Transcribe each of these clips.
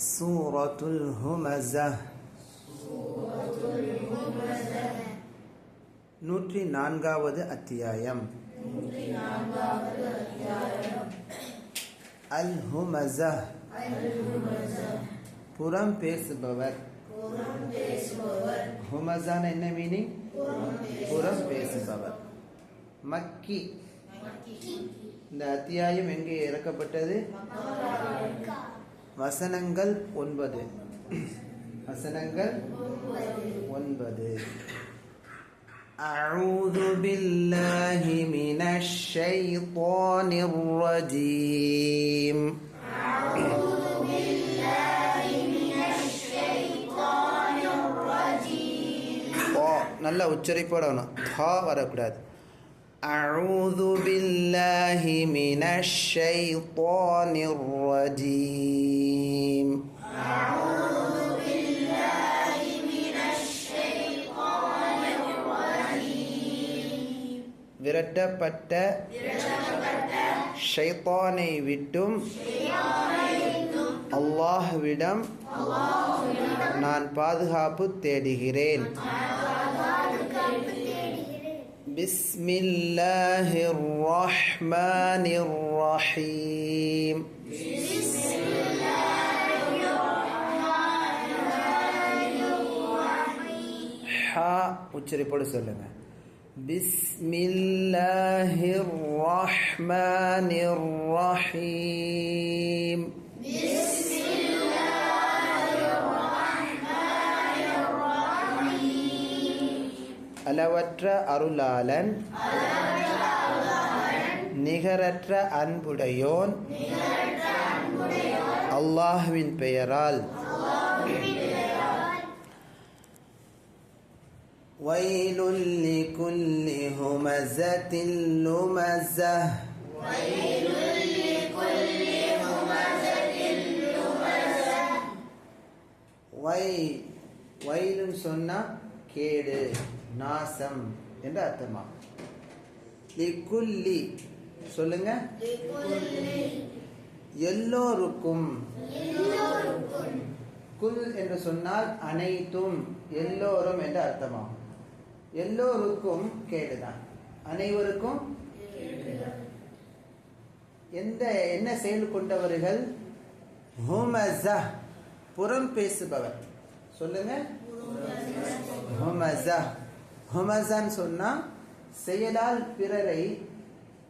சூரத்துல் ஹுமஸஹ் 104வது அத்தியாயம். அல் ஹுமஸஹ் புறம் பேசுபவர். ஹுமஸான என்ன மீனிங்? புறம் பேசுபவர். மக்கி. இந்த அத்தியாயம் எங்கே இறக்கப்பட்டது? வசனங்கள் 9. வசனங்கள் 9. அஊது பில்லாஹி மினஷ் ஷைத்தானிர் ரஜீம். நல்லா உச்சரிப்போடணும். தா வரக்கூடாது. அஊது பில்லாஹி மினஷ் ஷைத்தானிர் ரஜீம். விரட்டப்பட்ட ஷைத்தானை விட்டும் அல்லாஹ்விடம் நான் பாதுகாப்பு தேடுகிறேன். பிஸ்மில்லாஹிர் ரஹ்மானிர் ரஹீம். ஹா உச்சரிப்போடு சொல்லுங்க. பிஸ்மில்லாஹிர் ரஹ்மானிர் ரஹீம். அளவற்ற அருளாளன், நிகரற்ற அன்புடையோன், அல்லாஹ்வின் பெயரால். வயலுல் லிகுல்லி ஹுமஸத்தின் லுமஸஹ். வயலுன்னு சொன்னா கேடு, நாசம் என்று அர்த்தமா. லிகுல்லி சொல்லுங்க. எல்லோருக்கும். குல் என்று சொன்னால் அனைத்தும், எல்லோரும் என்று அர்த்தமாகும். எல்லோருக்கும் கேடுதான், அனைவருக்கும். என்ன செயல் கொண்டவர்கள்? ஹுமஸஹ் புறம் பேசுபவர். சொல்லுங்க. ஹுமஸஹ். ஹுமஸான்னு சொன்னா செயலால் பிறரை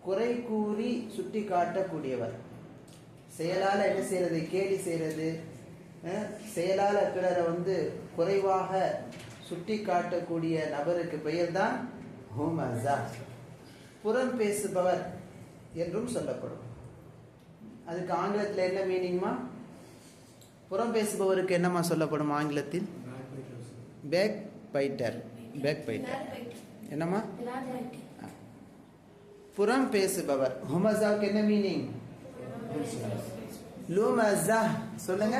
குறை கூறி சுட்டி காட்டக்கூடியவர். செயலால என்ன செய்யறது? கேலி செய்யறது. செயலால பிறரை குறைவாக சுட்டி காட்டக்கூடிய நபருக்கு பெயர் தான் ஹுமஸஹ். புறம் பேசுபவர் என்றும் சொல்லப்படும். அதுக்கு ஆங்கிலத்தில் என்ன மீனிங்மா? புறம் பேசுபவருக்கு என்னமா சொல்லப்படும் ஆங்கிலத்தில்? பேக் பைட்டர். பேக் பைட்டர் என்னமா? புறம் பேசுபவர். ஹுமஸாவுக்கு என்ன மீனிங்? லுமஸஹ் சொல்லுங்க.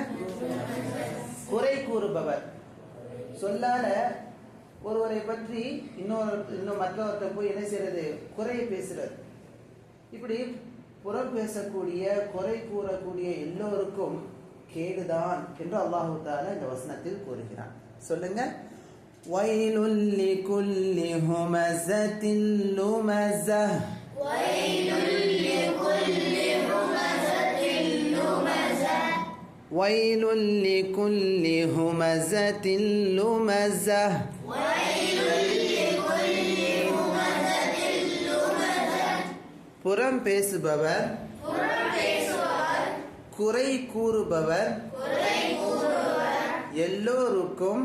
குறை கூறுபவர். சொல்லால ஒருவரை பற்றி இன்னும் மற்றவர்கிட்ட போய் என்ன செய்யறது? குறை பேசுறது. இப்படி புறம் பேசக்கூடிய, குறை கூறக்கூடிய எல்லோருக்கும் கேடுதான் என்று அல்லாஹு தஆலா இந்த வசனத்தில் கூறுகிறான். சொல்லுங்க. வயலுல் லிகுல்லி ஹுமஸத்தின் லுமஸஹ். வயலுல் லிகுல்லி ஹுமஸத்தின் லுமஸஹ். புறம் பேசுபவர், குறை கூறுபவர், எல்லோருக்கும்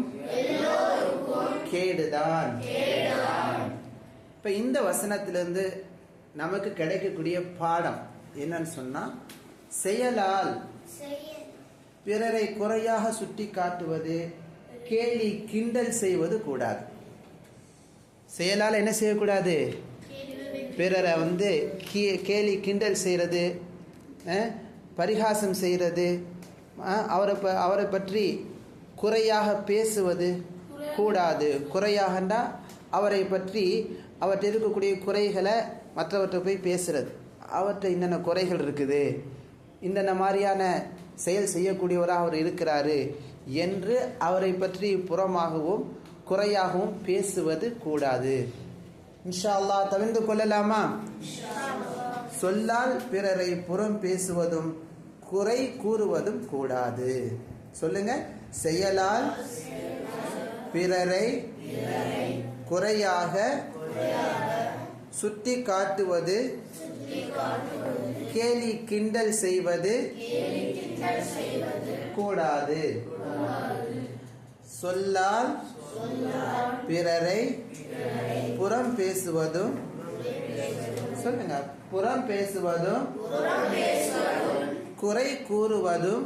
கேடுதான். இப்ப இந்த வசனத்திலிருந்து நமக்கு கிடைக்கக்கூடிய பாடம் என்னன்னு சொன்னா, செயலால் பிறரை குறையாக சுட்டி காட்டுவது, கேலி கிண்டல் செய்வது கூடாது. செயலால் என்ன செய்யக்கூடாது? பிறரை கேலி கிண்டல் செய்யறது, பரிகாசம் செய்யறது, அவரை பற்றி குறையாக பேசுவது கூடாது. குறையாகண்டா அவரை பற்றி அவர்கிட்ட இருக்கக்கூடிய குறைகளை மற்றவற்றை போய் பேசுறது. அவர்கிட்ட இன்னென்ன குறைகள் இருக்குது, இந்தந்த மாதிரியான செயல் செய்யக்கூடியவராக அவர் இருக்கிறாரு என்று அவரை பற்றி புறமாகவும் குறையாகவும் பேசுவது கூடாது. இன்ஷா அல்லாஹ் தவிர்த்து கொள்ளலாமா? சொல்லால் பிறரை புறம் பேசுவதும் குறை கூறுவதும் கூடாது. சொல்லுங்க. செயலால் பிறரை குறையாக சுட்டி காட்டுவது, கேலி கிண்டல் செய்வது கூடாது. சொல்லால் பிறரை புறம் பேசுவதும், சொல்லுங்க, புறம் பேசுவதும் குறை கூறுவதும்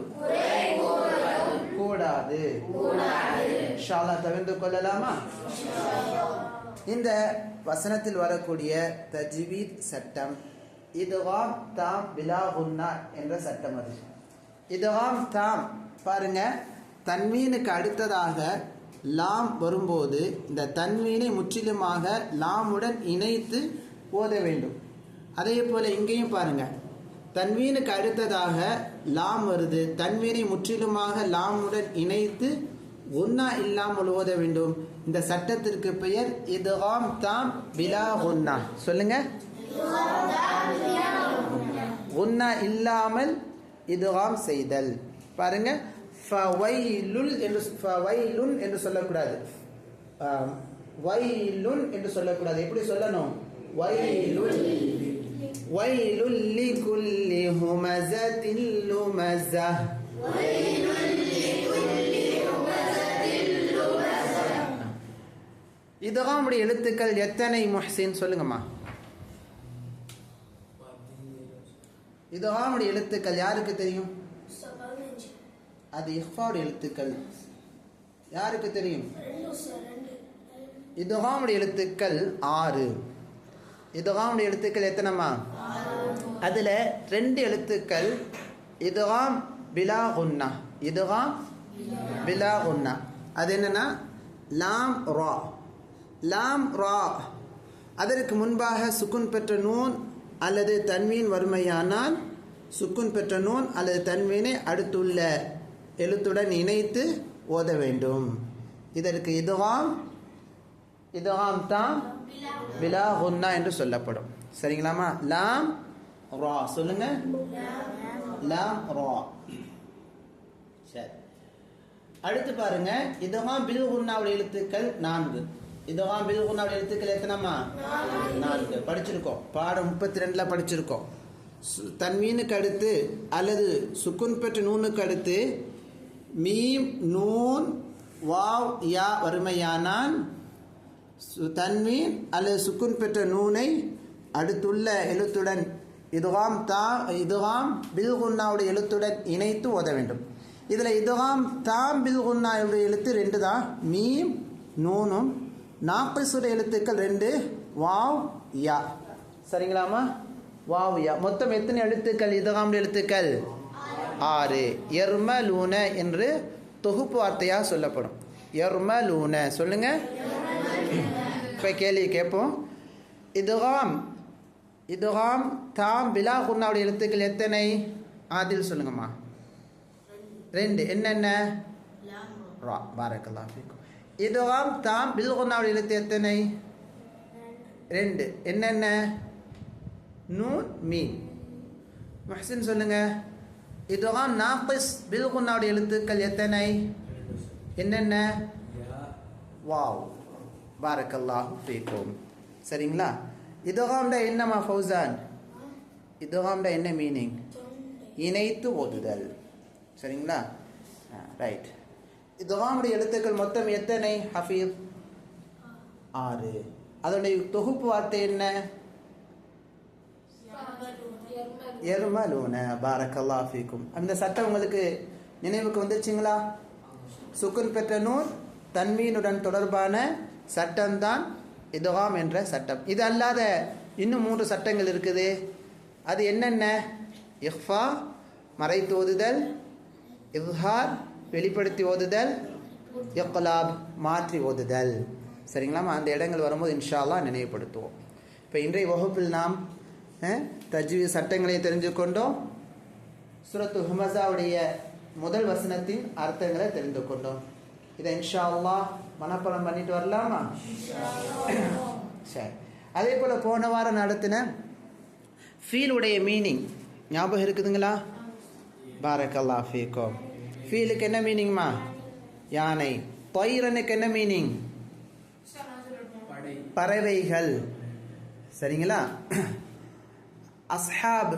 கூடாது. இன்ஷா அல்லாஹ் தவிர்த்து கொள்ளலாமா? இந்த வசனத்தில் வரக்கூடிய தஜ்வீத் சட்டம் இத்காம் தாம் பிலா குன்னா என்ற சட்டம். அது இத்காம் தாம் பாருங்க, தன்வீனுக்கு அடுத்ததாக லாம் வரும்போது இந்த தன்வீனை முற்றிலுமாக லாமுடன் இணைத்து ஓத வேண்டும். அதே போல இங்கேயும் பாருங்க, தன்வீனுக்கு அடுத்ததாக லாம் வருது, தன்வீனை முற்றிலுமாக லாமுடன் இணைத்து குன்னா இல்லாமல் ஓத வேண்டும். இந்த சட்டத்திற்கு பெயர் இத்காம் தாம் பிலா குன்னா. சொல்லுங்க. குன்னா இல்லாமல் இத்காம் செய்தல். பாருங்க, ஃபவைலுல் என்று சொல்லக்கூடாது, வைலுன் என்று சொல்லக்கூடாது. எப்படி சொல்லணும்? வைலுல் லிகுல்லி ஹுமஸத்தின் லுமஸா. இத்காமுடைய எழுத்துக்கள் எத்தனை முஹ்சின்? சொல்லுங்கம்மா. இத்காமுடைய எழுத்துக்கள் யாருக்கு தெரியும்? அது இஃபாவுடைய எழுத்துக்கள் யாருக்கு தெரியும்? இத்காமுடைய எழுத்துக்கள் 6. இத்காமுடைய எழுத்துக்கள் எத்தனைமா? அதுல 2 எழுத்துக்கள் இத்காம் பிலா குன்னா. இத்காம் பிலா குன்னா அது என்னன்னா லாம் ரா. லாம் ரா அதற்கு முன்பாக சுக்குன் பெற்ற நூன் அல்லது தன்வீன் வறுமையானால் சுக்குன் பெற்ற நூன் அல்லது தன்வீனை அடுத்துள்ள எழுத்துடன் இணைத்து ஓத வேண்டும். இதற்கு இத்காம் தாம் பிலா குன்னா என்று சொல்லப்படும். சரிங்களாமா? லாம் ரா சொல்லுங்க. லாம் ரா. சரி, அடுத்து பாருங்க, இத்காம் பில் குன்னாவுடைய எழுத்துக்கள் 4. இத்காம் பில் குன்னாவுடைய எழுத்துக்கள் எத்தனைமா? 4 படிச்சிருக்கோம். பாடம் 32ல படிச்சிருக்கோம். தன்வீனுக்கு அடுத்து அல்லது சுக்குன் பெற்ற நூனுக்கு அடுத்து மீம் நூன் வாவ் யா வறுமையானால் தன்வீன் அல்லது சுக்குன் பெற்ற நூனை அடுத்துள்ள எழுத்துடன் இத்காம் பில் குன்னாவுடைய எழுத்துடன் இணைத்து ஓத வேண்டும். இதில் இத்காம் தாம் பில் குன்னாவுடைய எழுத்து 2 தான். மீம் நூனும் நாக்கிஸுடைய எழுத்துக்கள் 2 வாவ் யா. சரிங்களாமா? Wow yeah. மொத்தம் எத்தனை எழுத்துக்கள்? இத்காமுடைய எழுத்துக்கள் 6. எர்மலூன என்று தொகுப்பு வார்த்தையாக சொல்லப்படும். எர்மலூன சொல்லுங்க. இப்போ கேள்வி கேட்போம். இத்காம் தாம் பிலா குன்னாவுடைய எழுத்துக்கள் எத்தனை? ஆதில் சொல்லுங்கம்மா. 2. என்னென்ன? ரா. பாரக்கல்லாஹு ஃபீக்கும். இத்காம் தாம் பில் குன்னாவுடைய எழுத்து எத்தனை? 2. என்னென்ன? நூன் மீன். முஹ்சின் சொல்லுங்க. இத்காம் நாக்கிஸ் பில் குன்னாவுடைய எழுத்துக்கள் எத்தனை? என்னென்ன? வாவ். பாரக்கல்லாஹு ஃபீக்கும். சரிங்களா? இத்காம்ட என்னம்மா ஃபௌசான்? இத்காம்ட என்ன மீனிங்? இணைத்து ஓதுதல். சரிங்களா? ரைட். இத்காமுடைய எழுத்துக்கள் மொத்தம் எத்தனை ஹஃபீஸ்? 6. அதனுடைய தொகுப்பு வார்த்தை என்ன? எர்மலூன. பாரக்கல்லாஹு ஃபீக்கும். அந்த சட்டம் உங்களுக்கு நினைவுக்கு வந்துருச்சுங்களா? சுக்குன் பெற்ற நூன் தன்வீனுடன் தொடர்பான சட்டம்தான் இத்காம் என்ற சட்டம். இது அல்லாத இன்னும் 3 சட்டங்கள் இருக்குது. அது என்னென்ன? இஃபா மறைத்து ஓதுதல், இஸ்ஹார் வெளிப்படுத்தி ஓதுதல், இக்லாப் மாற்றி ஓதுதல். சரிங்களா? அந்த இடங்கள் வரும்போது இன்ஷா அல்லாஹ் நினைவுபடுத்துவோம். இப்போ இன்றைய வகுப்பில் நாம் தஜ்வீத் சட்டங்களை தெரிஞ்சு கொண்டோம். சூரத்து ஹுமஸாவுடைய முதல் வசனத்தின் அர்த்தங்களை தெரிந்து கொண்டோம். இதை இன்ஷா அல்லாஹ் மனப்பாடம் பண்ணிட்டு வரலாமா? சரி. அதே போல் போன வாரம் நடத்தின ஃபீலுடைய மீனிங் ஞாபகம் இருக்குதுங்களா? பாரக்கல்லாஹ் ஃபீக்கும். ஃபீலுக்கு என்ன மீனிங்மா? யானை. தொய்ரனுக்கு என்ன மீனிங்? பறவைகள். சரிங்களா? அஸ்ஹாப்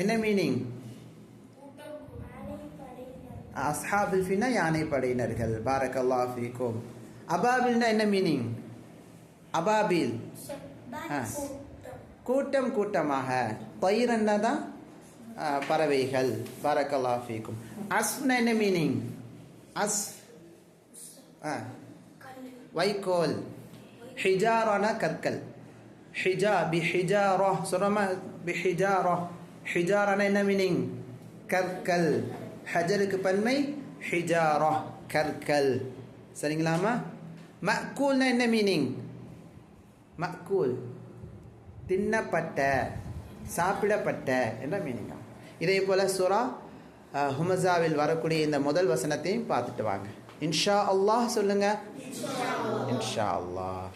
என்ன மீனிங்? அஸ்ஹாபுல் ஃபின்னா யானை படையினர்கள். பாரக்கல்லாஹ் ஃபீக்கும். அபாபில்னா என்ன மீனிங்? அபாபில் கூட்டம் கூட்டமாக. தொய்ரன்னா தான் பறவைகள். பாரக்கல்லாஹ் ஃபீக்கும். அஸ்னா என்ன மீனிங்? அஸ் வைக்கோல். ஹிஜாரானா கற்கள். பிஹிஜாரா சொல்றமா? பிஹிஜாரா. ஹிஜாரானா என்ன மீனிங்? கற்கள். ஹஜருக்கு பன்மை ஹிஜாரா, கற்கள். சரிங்களாமா? மக்கூல்னா என்ன மீனிங்? மக்கூல் தின்னப்பட்ட, சாப்பிடப்பட்ட என்ற மீனிங்கா. இதே போல் சூரா ஹுமஸாவில் வரக்கூடிய இந்த முதல் வசனத்தையும் பார்த்துட்டு வாங்க. இன்ஷா அல்லாஹ் சொல்லுங்க. இன்ஷா அல்லாஹ்.